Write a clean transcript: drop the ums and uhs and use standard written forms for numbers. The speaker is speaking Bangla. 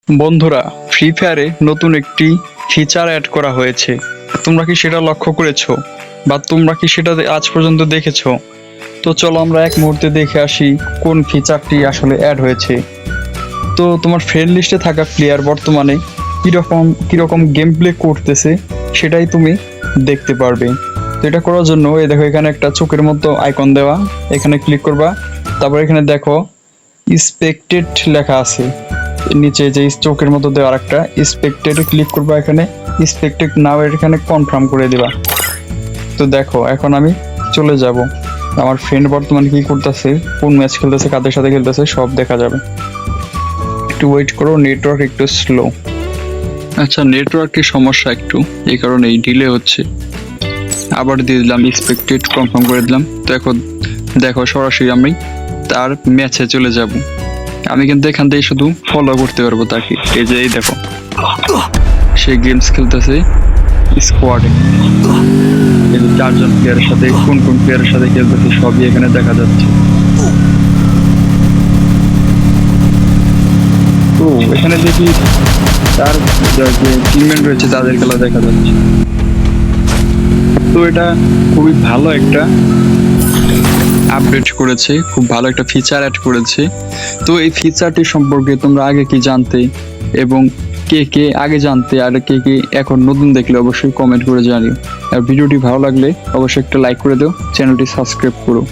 বন্ধুরা, ফ্রি ফায়ারে নতুন একটি ফিচার অ্যাড করা হয়েছে। তোমরা কি সেটা লক্ষ্য করেছো বা তোমরা কি সেটা আজ পর্যন্ত দেখেছো? তো চলো আমরা এক মুহূর্তে দেখে আসি কোন ফিচারটি আসলে অ্যাড হয়েছে। তো তোমার ফ্রেন্ড লিস্টে থাকা প্লেয়ার বর্তমানে কিরকম গেম প্লে করতেছে সেটাই তুমি দেখতে পারবে। তো এটা করার জন্য এই দেখো এখানে একটা চোখের মতো আইকন দেওয়া, এখানে ক্লিক করবা। তারপর এখানে দেখো স্পেক্টেড লেখা আছে, নিচে যে চোখের মতো দেওয়া আরেকটা স্পেক্টেড ক্লিক করবা, এখানে স্পেক্টেড নাও এখানে কনফার্ম করে দিবা। তো দেখো এখন আমি চলে যাব, আমার ফ্রেন্ড বর্তমানে কি করতেছে, কোন ম্যাচ খেলতেছে, কাদের সাথে খেলতেছে সব দেখা যাবে। একটু ওয়েট করো, নেটওয়ার্ক একটু স্লো। আচ্ছা, নেটওয়ার্কের সমস্যা একটু, এই কারণে এই ডিলে হচ্ছে। আবার দিয়ে দিলাম স্পেক্টেড, কনফার্ম করে দিলাম। তো এখন দেখো সরাসরি আমি তার ম্যাচে চলে যাব। আমি কিন্তু এখান থেকে শুধু ফলো করতে পারবো তাকে। এই যে এই দেখো সে গেমস খেলতেছে স্কোয়াডে, এই যে 4 জন প্লেয়ারের সাথে কোন কোন প্লেয়ারের সাথে খেলতেছে সবই এখানে দেখা যাচ্ছে। তো এখানে দেখি তার যে টিমমেট রয়েছে তাদের খেলা দেখা যাচ্ছে। তো এটা খুবই ভালো একটা আপডেট করেছে, খুব ভালো একটা ফিচার অ্যাড করেছে। তো এই ফিচারটি সম্পর্কে তোমরা আগে কি জানতে, এবং কে কে আগে জানতে আর কে কে এখন নতুন দেখলে অবশ্যই কমেন্ট করে জানিও। আর ভিডিওটি ভালো লাগলে অবশ্যই একটা লাইক করে দাও, চ্যানেলটি সাবস্ক্রাইব করো।